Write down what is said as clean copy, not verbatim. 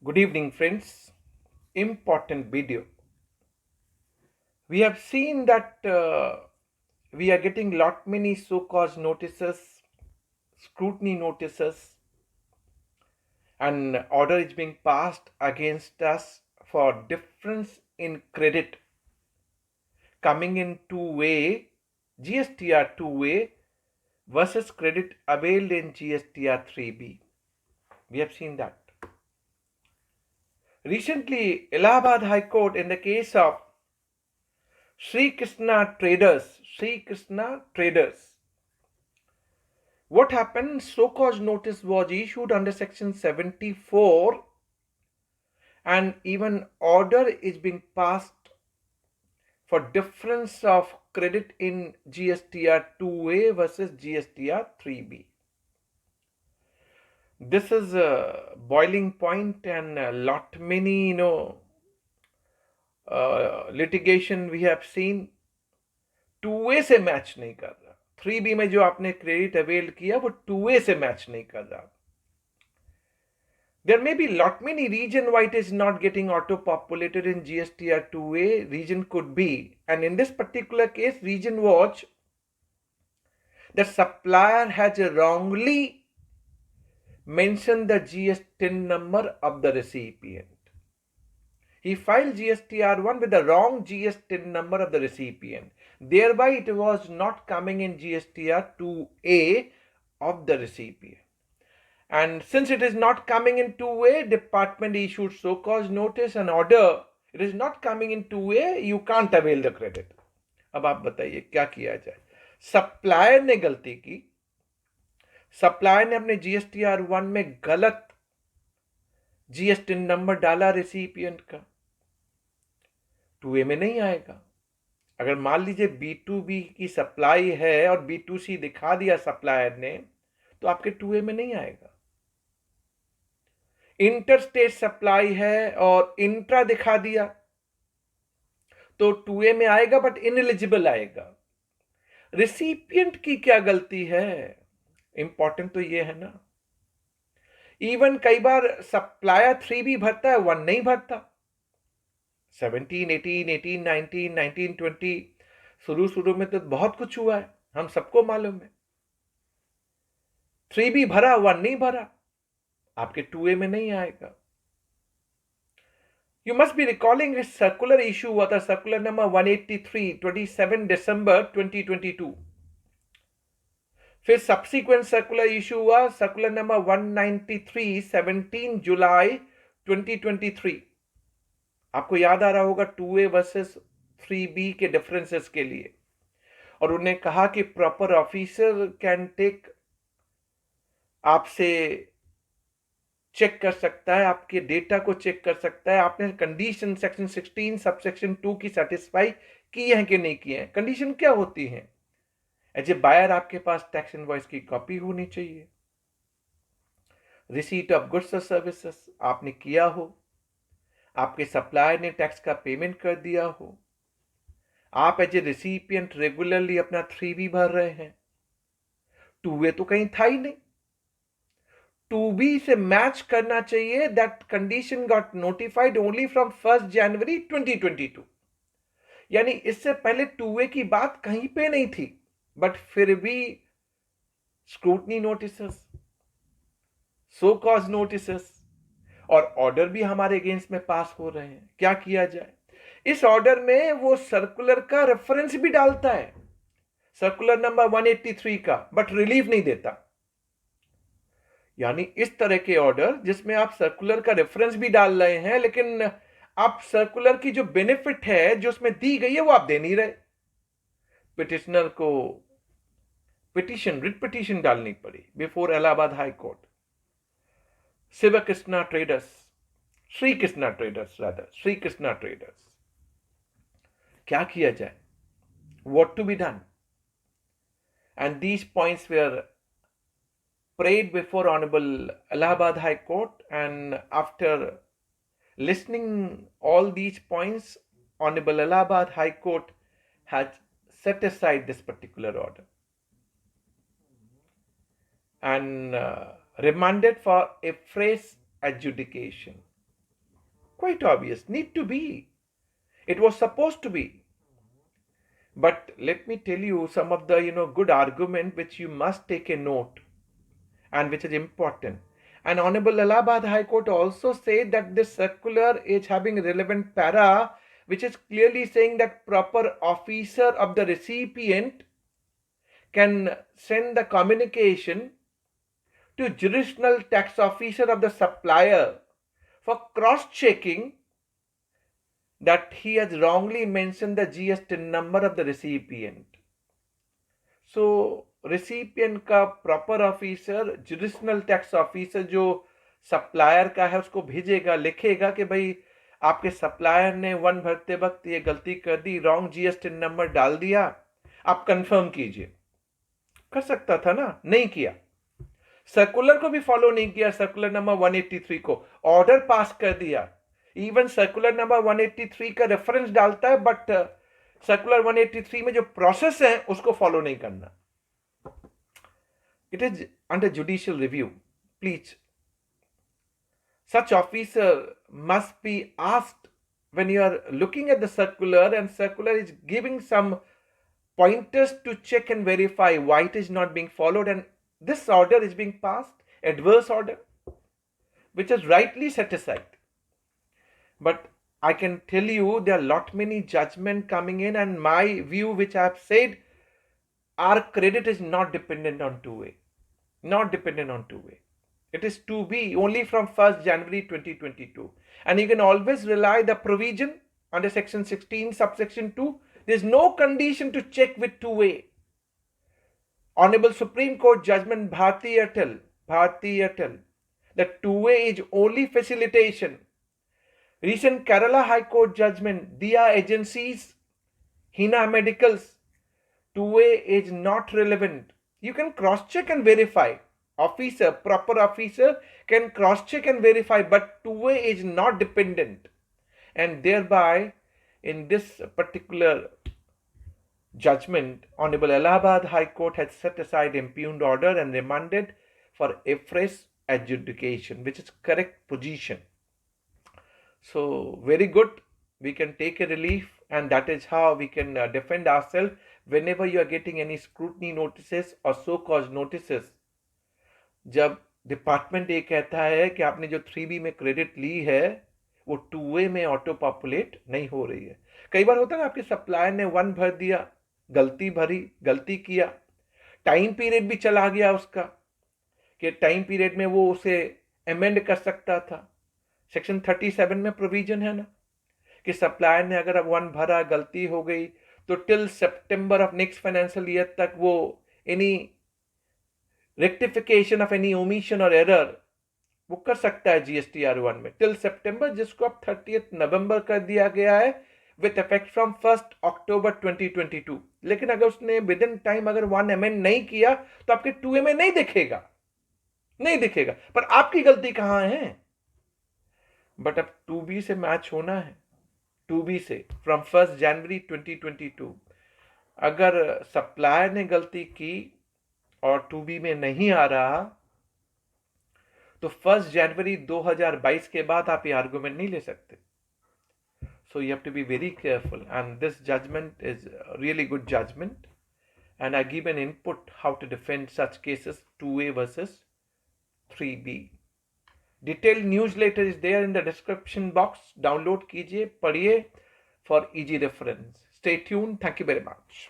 Good evening, friends. Important video. We have seen that we are getting lot many so-called notices, scrutiny notices, and order is being passed against us for difference in credit coming in two-way, GSTR two-way versus credit availed in GSTR 3B. We have seen that. Recently, Allahabad High Court in the case of Sri Krishna Traders. What happened? So-called notice was issued under section 74 and even order is being passed for difference of credit in GSTR 2A versus GSTR 3B. This is a boiling point and a lot many litigation we have seen. 2A से match नहीं कर रहा. 3B में जो आपने credit avail किया वो 2A से मैच नहीं कर रहा. There may be lot many region why it is not getting auto-populated in GSTR 2A. Reason could be, and in this particular case, reason was the supplier has wrongly mentioned the GSTIN number of the recipient. He filed GSTR-1 with the wrong GSTIN number of the recipient. Thereby, it was not coming in GSTR-2A of the recipient. And since it is not coming in 2A, department issued so-called notice and order. It is not coming in 2A, you can't avail the credit. अब आप बताइए क्या किया जाए. Supplier ने गलती की. Supplier ने अपने GSTR-1 में गलत GSTIN नंबर डाला रेसिपिएंट का. 2A में नहीं आएगा. अगर मान लीजिए B2B की सप्लाई है और B2C दिखा दिया सप्लायर ने, तो आपके 2A में नहीं आएगा. इंटर-स्टेट सप्लाई है और इंट्रा दिखा दिया तो 2A में आएगा बट इनएलिजिबल आएगा. रिसिपिएंट की क्या गलती है? इंपॉर्टेंट तो ये है ना. इवन कई बार सप्लायर 3B भरता है, 1 नहीं भरता. 17, 18, 18, 19, 19, 20 शुरू में तो बहुत कुछ हुआ है, हम सबको मालूम है. 3B भरा, 1 नहीं भरा, आपके 2A में नहीं आएगा. You must be recalling this circular issue हुआ था, circular number 183, 27 December 2022. फिर subsequent circular issue हुआ, circular number 193, 17 July 2023. आपको याद आ रहा होगा 2A वर्सेस 3B के डिफरेंसेस के लिए. और उन्होंने कहा कि प्रॉपर ऑफिसर कैन टेक, आपसे चेक कर सकता है, आपके डेटा को चेक कर सकता है, आपने कंडीशन सेक्शन 16 सबसेक्शन 2 की सेटिस्फाई की है कि नहीं की है. कंडीशन क्या होती है? एज ए बायर आपके पास टैक्स इनवॉइस की कॉपी होनी चाहिए. रिसीट ऑफ गुड्स और सर्विसेज आपने किया हो, आपके सप्लायर ने टैक्स का पेमेंट कर दिया हो, आप एज ए रिसिपिएंट रेगुलरली अपना 3B भर रहे हैं. 2A तो कहीं था ही नहीं. 2B से मैच करना चाहिए. That condition got notified only from 1 जनवरी 2022. यानी इससे पहले 2A की बात कहीं पे नहीं थी, बट फिर भी scrutiny notices, show cause notices और ऑर्डर भी हमारे अगेंस्ट में पास हो रहे हैं. क्या किया जाए? इस ऑर्डर में वो सर्कुलर का रेफरेंस भी डालता है, सर्कुलर नंबर 183 का, बट रिलीफ नहीं देता. यानी इस तरह के ऑर्डर जिसमें आप सर्कुलर का रेफरेंस भी डाल रहे हैं, लेकिन आप सर्कुलर की जो बेनिफिट है जो उसमें दी गई है वो आप दे नहीं रहे. पिटिशनर को रिट पिटीशन डालनी पड़ी before Allahabad high court. Shri Krishna traders. क्या किया जाए? What to be done? And these points were prayed before Honorable Allahabad High Court, and after listening all these points, Honorable Allahabad High Court has set aside this particular order and remanded for a fresh adjudication. Quite obvious. Need to be. It was supposed to be. But let me tell you some of the good argument which you must take a note and which is important. And Honorable Allahabad High Court also said that this circular is having relevant para which is clearly saying that proper officer of the recipient can send the communication to jurisdictional tax officer of the supplier for cross-checking that he has wrongly mentioned the GSTIN number of the recipient. So recipient का proper officer jurisdictional tax officer जो supplier का है उसको भेजेगा, लिखेगा कि भाई आपके supplier ने 1 भरते वक्त ये गलती कर दी, wrong GSTIN number डाल दिया, आप confirm कीजिए. कर सकता था ना, नहीं किया. सर्कुलर को भी फॉलो नहीं किया, सर्कुलर नंबर 183 को ऑर्डर पास कर दिया. इवन सर्कुलर नंबर 183 का रेफरेंस डालता है बट सर्कुलर 183 में जो प्रोसेस है उसको फॉलो नहीं करना. It is under judicial review. Please such officer must be asked when you are looking at the circular and circular is giving some pointers to check and verify why it is not being followed, and this order is being passed, adverse order, which is rightly set aside. But I can tell you there are lot many judgment coming in, and my view which I have said, our credit is not dependent on 2A. Not dependent on 2A. It is 2B only from 1st January 2022. And you can always rely the provision under section 16 subsection 2. There is no condition to check with 2A. Honorable Supreme Court judgment Bharti Atal, that 2A is only facilitation. Recent Kerala High Court judgment, Dia agencies, Hina medicals, 2A is not relevant. You can cross-check and verify. Officer, proper officer can cross-check and verify, but 2A is not dependent. And thereby, in this particular judgment, Honorable Allahabad High Court has set aside impugned order and remanded for a fresh adjudication, which is correct position. So, very good. We can take a relief, and that is how we can defend ourselves whenever you are getting any scrutiny notices or so-called notices. जब department ये कहता है कि आपने जो 3B में credit ली है वो 2A में ऑटो पॉपुलेट नहीं हो रही है. कई बार होता है ना, आपके सप्लायर ने 1 भर दिया, गलती किया, टाइम पीरियड भी चला गया उसका कि टाइम पीरियड में वो उसे अमेंड कर सकता था. सेक्शन 37 में प्रोविजन है ना कि सप्लायर ने अगर अब 1 भरा, गलती हो गई, तो till September of next financial year तक वो any rectification of any omission और एरर वो कर सकता है GSTR-1 में टिल सितंबर, जिसको अब 30 नवंबर कर दिया गया है विथ इफेक्ट फ्रॉम 1 अक्टूबर 2022. लेकिन अगर उसने विद इन टाइम अगर 1 अमेंड नहीं किया तो आपके 2A में नहीं दिखेगा. पर आपकी गलती कहां है? बट अब 2B से मैच होना है. 2B से फ्रॉम 1 जनवरी 2022 अगर सप्लायर ने गलती की और 2B में नहीं आ रहा तो 1 जनवरी 2022 के बाद आप ये आर्गुमेंट नहीं ले सकते. So you have to be very careful, and this judgment is a really good judgment, and I give an input how to defend such cases 2A versus 3B. Detailed newsletter is there in the description box. Download कीजिए, पढ़िए for easy reference. Stay tuned. Thank you very much.